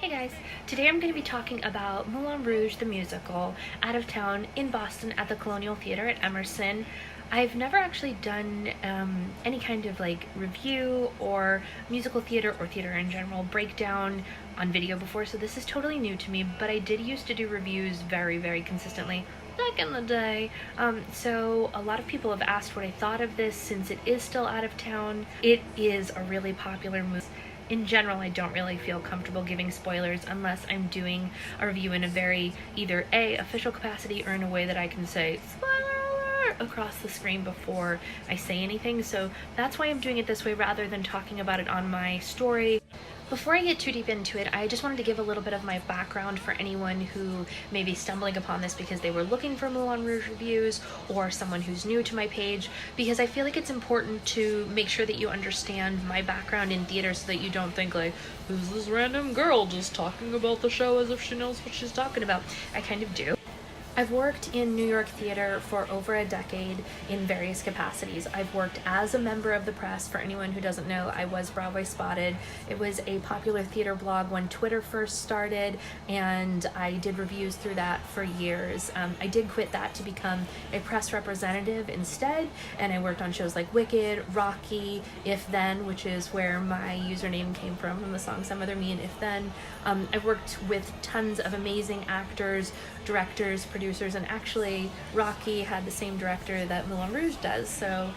Hey guys, today I'm going to be talking about Moulin Rouge the musical, out of town in Boston at the Colonial Theater at Emerson. I've never actually done any kind of review or musical theater or theater in general breakdown on video before, so this is totally new to me, but I did used to do reviews very consistently back in the day. So a lot of people have asked what I thought of this since it is still out of town. It is a really popular movie. In general, I don't really feel comfortable giving spoilers unless I'm doing a review in a very either A, official capacity, or in a way that I can say spoiler alert across the screen before I say anything. So that's why I'm doing it this way rather than talking about it on my story. Before I get too deep into it, I just wanted to give a little bit of my background for anyone who may be stumbling upon this because they were looking for Moulin Rouge reviews, or someone who's new to my page, because I feel like it's important to make sure that you understand my background in theater so that you don't think like, who's this random girl just talking about the show as if she knows what she's talking about. I kind of do. I've worked in New York theater for over a decade in various capacities. I've worked as a member of the press. For anyone who doesn't know, I was Broadway Spotted. It was a popular theater blog when Twitter first started, and I did reviews through that for years. I did quit that to become a press representative instead, and I worked on shows like Wicked, Rocky, If Then, which is where my username came from the song Some Other Me and If Then. I've worked with tons of amazing actors, directors, producers, and actually Rocky had the same director that Moulin Rouge does, so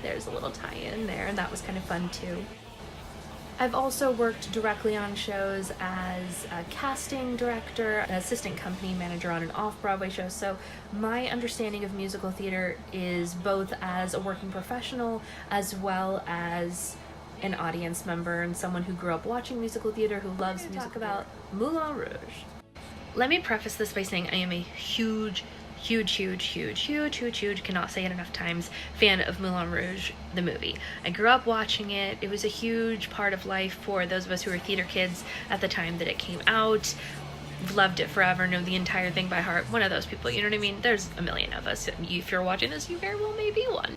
there's a little tie-in there, and that was kind of fun too. I've also worked directly on shows as a casting director, an assistant company manager on an off-Broadway show, so my understanding of musical theater is both as a working professional as well as an audience member and someone who grew up watching musical theater, who loves music. Talk about Moulin Rouge. Let me preface this by saying I am a huge, cannot say it enough times, fan of Moulin Rouge, the movie. I grew up watching it. It was a huge part of life for those of us who were theater kids at the time that it came out. Loved it forever, know the entire thing by heart. One of those people, you know what I mean? There's a million of us. If you're watching this, you very well may be one.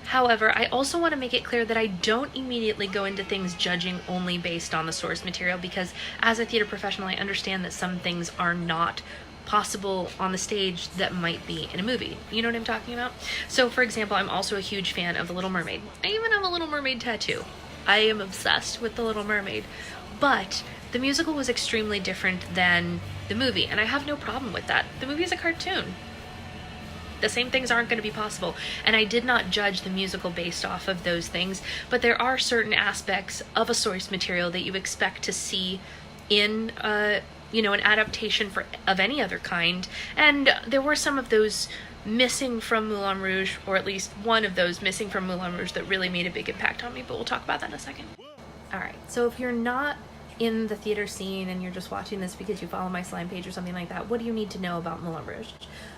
However, I also want to make it clear that I don't immediately go into things judging only based on the source material, because as a theater professional, I understand that some things are not possible on the stage that might be in a movie. You know what I'm talking about? So, for example, I'm also a huge fan of The Little Mermaid. I even have a Little Mermaid tattoo. I am obsessed with The Little Mermaid. But the musical was extremely different than the movie, and I have no problem with that. The movie is a cartoon. The same things aren't going to be possible, and I did not judge the musical based off of those things, but there are certain aspects of a source material that you expect to see in an adaptation of any other kind, and there were some of those missing from Moulin Rouge, or at least one of those missing from Moulin Rouge, that really made a big impact on me, but we'll talk about that in a second. Alright, so if you're not in the theater scene and you're just watching this because you follow my Slime page or something like that, what do you need to know about Moulin Rouge?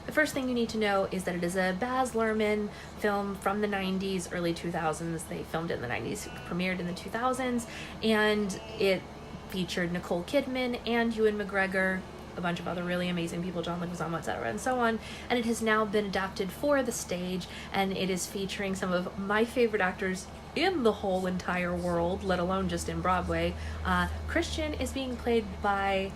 The first thing you need to know is that it is a Baz Luhrmann film from the 90s, early 2000s. They filmed it in the 90s, premiered in the 2000s, and it featured Nicole Kidman and Ewan McGregor, a bunch of other really amazing people, John Leguizamo, etc., and so on, and it has now been adapted for the stage, and it is featuring some of my favorite actors in the whole entire world, let alone just in Broadway. Christian is being played by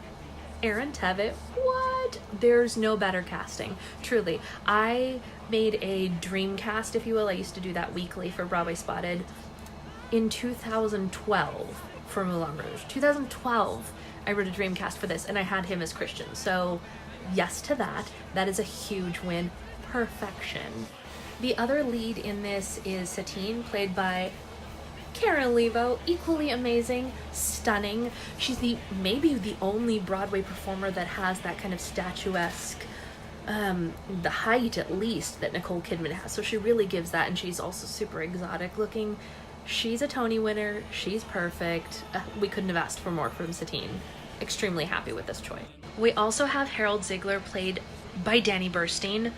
Aaron Tveit. What? There's no better casting. Truly. I made a dream cast, if you will. I used to do that weekly for Broadway Spotted in 2012 for Moulin Rouge. 2012, I wrote a dream cast for this, and I had him as Christian. So yes to that. That is a huge win. Perfection. The other lead in this is Satine, played by Karen Levo, equally amazing, stunning. She's maybe the only Broadway performer that has that kind of statuesque, the height at least that Nicole Kidman has. So she really gives that, and she's also super exotic looking. She's a Tony winner. She's perfect. We couldn't have asked for more from Satine. Extremely happy with this choice. We also have Harold Ziegler, played by Danny Burstein.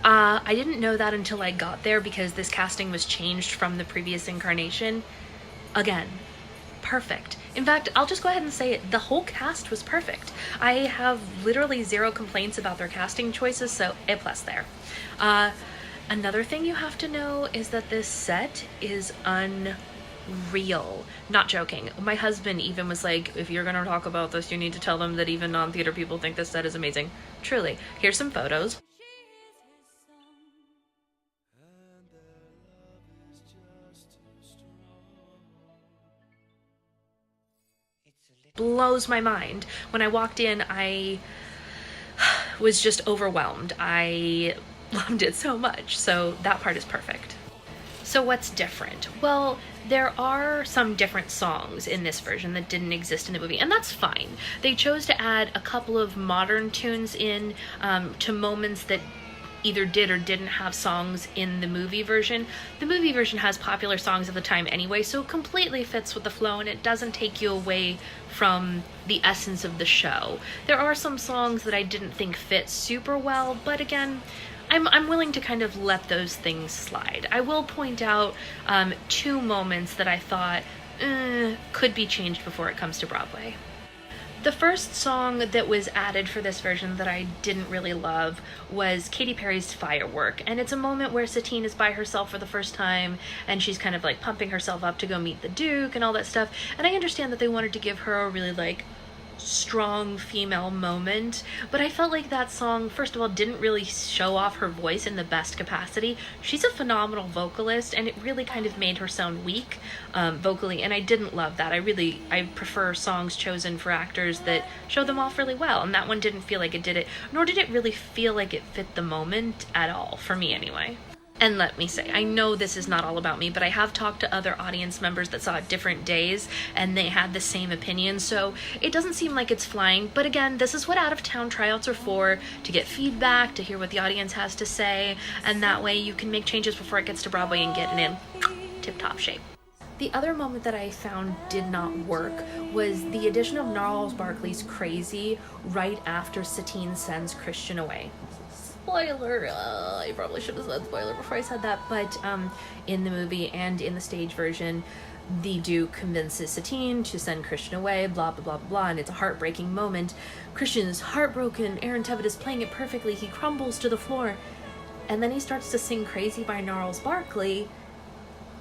I didn't know that until I got there, because this casting was changed from the previous incarnation. Again, perfect. In fact, I'll just go ahead and say it. The whole cast was perfect. I have literally zero complaints about their casting choices, so A+ there. Another thing you have to know is that this set is real. Not joking. My husband even was like, if you're gonna talk about this, you need to tell them that even non-theater people think this set is amazing. Truly. Here's some photos. Blows my mind. When I walked in, I was just overwhelmed. I loved it so much. So that part is perfect. So what's different? Well, there are some different songs in this version that didn't exist in the movie, and that's fine. They chose to add a couple of modern tunes in to moments that either did or didn't have songs in the movie version. The movie version has popular songs of the time anyway, so it completely fits with the flow and it doesn't take you away from the essence of the show. There are some songs that I didn't think fit super well, but again, I'm willing to kind of let those things slide. I will point out 2 moments that I thought could be changed before it comes to Broadway. The first song that was added for this version that I didn't really love was Katy Perry's Firework, and it's a moment where Satine is by herself for the first time and she's kind of like pumping herself up to go meet the Duke and all that stuff, and I understand that they wanted to give her a really like strong female moment, but I felt like that song, first of all, didn't really show off her voice in the best capacity. She's a phenomenal vocalist and it really kind of made her sound weak vocally, and I didn't love that. I prefer songs chosen for actors that show them off really well, and that one didn't feel like it did it, nor did it really feel like it fit the moment at all, for me anyway. And let me say, I know this is not all about me, but I have talked to other audience members that saw it different days, and they had the same opinion, so it doesn't seem like it's flying. But again, this is what out-of-town tryouts are for, to get feedback, to hear what the audience has to say, and that way you can make changes before it gets to Broadway and get it in tip-top shape. The other moment that I found did not work was the addition of Gnarls Barkley's Crazy right after Satine sends Christian away. Spoiler, I probably should have said spoiler before I said that, but in the movie and in the stage version, the Duke convinces Satine to send Christian away, blah, blah, blah, blah, and it's a heartbreaking moment. Christian's heartbroken, Aaron Tveit is playing it perfectly, he crumbles to the floor, and then he starts to sing Crazy by Gnarls Barkley,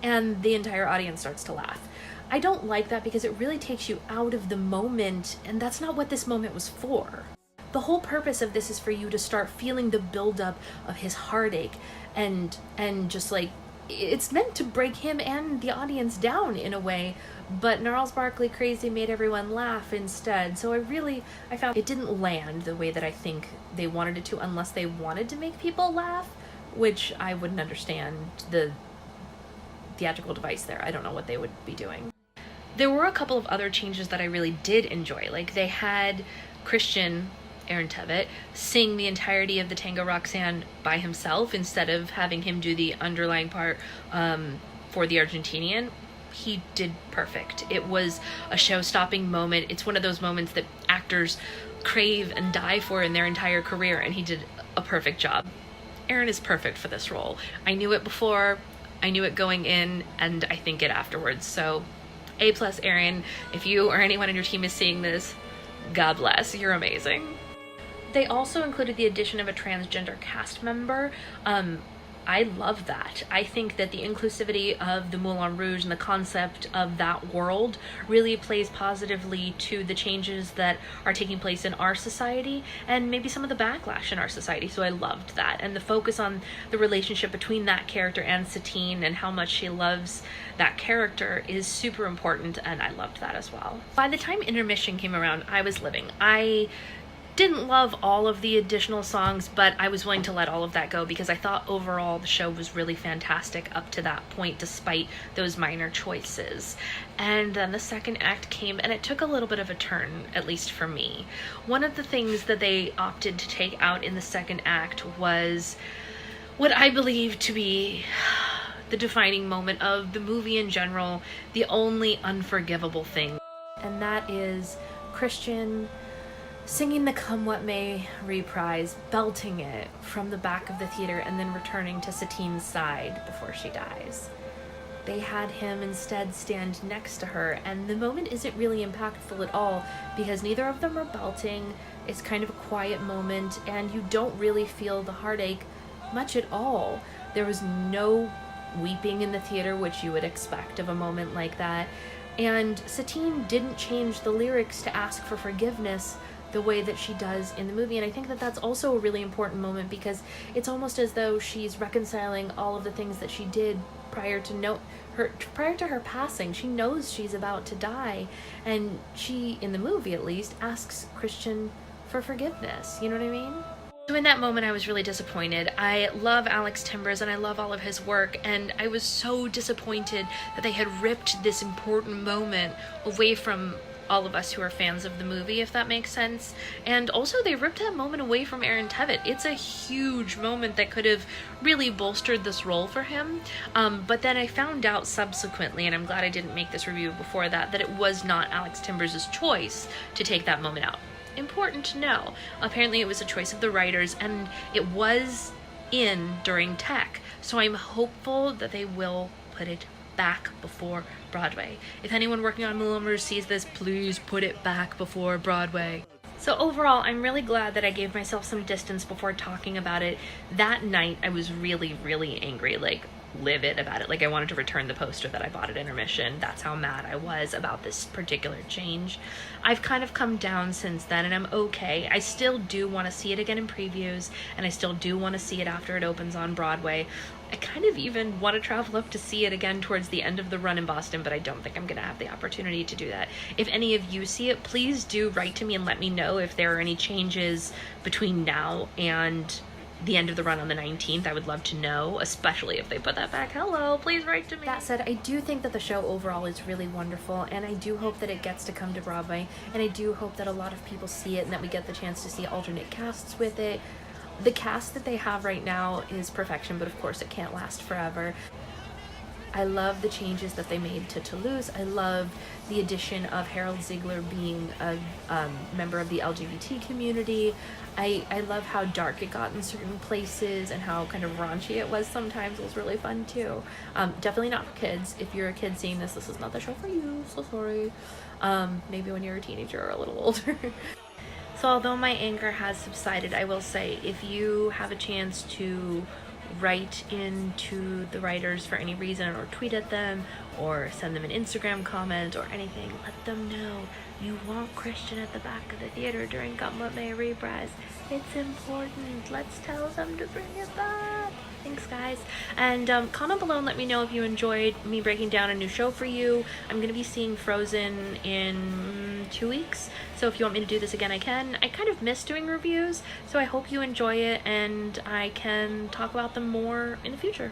and the entire audience starts to laugh. I don't like that because it really takes you out of the moment, and that's not what this moment was for. The whole purpose of this is for you to start feeling the buildup of his heartache and just like, it's meant to break him and the audience down in a way, but Gnarls Barkley Crazy made everyone laugh instead. So I found it didn't land the way that I think they wanted it to, unless they wanted to make people laugh, which I wouldn't understand the theatrical device there. I don't know what they would be doing. There were a couple of other changes that I really did enjoy. Like they had Christian, Aaron Tveit, sing the entirety of the Tango Roxanne by himself instead of having him do the underlying part for the Argentinian. He did perfect. It was a show-stopping moment. It's one of those moments that actors crave and die for in their entire career, and he did a perfect job. Aaron is perfect for this role. I knew it before, I knew it going in, and I think it afterwards. So A+ Aaron, if you or anyone on your team is seeing this, God bless, you're amazing. They also included the addition of a transgender cast member. I love that. I think that the inclusivity of the Moulin Rouge and the concept of that world really plays positively to the changes that are taking place in our society and maybe some of the backlash in our society. So I loved that. And the focus on the relationship between that character and Satine and how much she loves that character is super important, and I loved that as well. By the time intermission came around, I was living. I didn't love all of the additional songs, but I was willing to let all of that go because I thought overall the show was really fantastic up to that point, despite those minor choices. And then the second act came, and it took a little bit of a turn, at least for me. One of the things that they opted to take out in the second act was what I believe to be the defining moment of the movie in general, the only unforgivable thing, and that is Christian singing the Come What May reprise, belting it from the back of the theater and then returning to Satine's side before she dies. They had him instead stand next to her, and the moment isn't really impactful at all because neither of them are belting. It's kind of a quiet moment, and you don't really feel the heartache much at all. There was no weeping in the theater, which you would expect of a moment like that. And Satine didn't change the lyrics to ask for forgiveness the way that she does in the movie. And I think that that's also a really important moment, because it's almost as though she's reconciling all of the things that she did prior to her passing. She knows she's about to die, and she, in the movie at least, asks Christian for forgiveness. You know what I mean? So in that moment, I was really disappointed. I love Alex Timbers and I love all of his work, and I was so disappointed that they had ripped this important moment away from all of us who are fans of the movie, if that makes sense. And also, they ripped that moment away from Aaron Tveit. It's a huge moment that could have really bolstered this role for him. But then I found out subsequently, and I'm glad I didn't make this review before that it was not Alex Timbers' choice to take that moment out. Important to know. Apparently it was a choice of the writers, and it was in during tech. So I'm hopeful that they will put it back before Broadway. If anyone working on Moulin Rouge sees this, please put it back before Broadway. So overall, I'm really glad that I gave myself some distance before talking about it. That night, I was really, really angry, like livid about it. Like, I wanted to return the poster that I bought at intermission. That's how mad I was about this particular change. I've kind of come down since then, and I'm okay. I still do want to see it again in previews, and I still do want to see it after it opens on Broadway. I kind of even want to travel up to see it again towards the end of the run in Boston, but I don't think I'm going to have the opportunity to do that. If any of you see it, please do write to me and let me know if there are any changes between now and the end of the run on the 19th. I would love to know, especially if they put that back. Hello, please write to me. That said, I do think that the show overall is really wonderful, and I do hope that it gets to come to Broadway, and I do hope that a lot of people see it and that we get the chance to see alternate casts with it. The cast that they have right now is perfection, but of course it can't last forever. I love the changes that they made to Toulouse. I love the addition of Harold Ziegler being a member of the LGBT community. I love how dark it got in certain places and how kind of raunchy it was sometimes. It was really fun too. Definitely not for kids. If you're a kid seeing this, this is not the show for you. So sorry. Maybe when you're a teenager or a little older. So although my anger has subsided, I will say, if you have a chance to write into the writers for any reason, or tweet at them, or send them an Instagram comment or anything, let them know you want Christian at the back of the theater during Come What May reprise. It's important. Let's tell them to bring it back. Thanks, guys. And comment below and let me know if you enjoyed me breaking down a new show for you. I'm going to be seeing Frozen in 2 weeks, so if you want me to do this again, I can. I kind of miss doing reviews, so I hope you enjoy it and I can talk about them more in the future.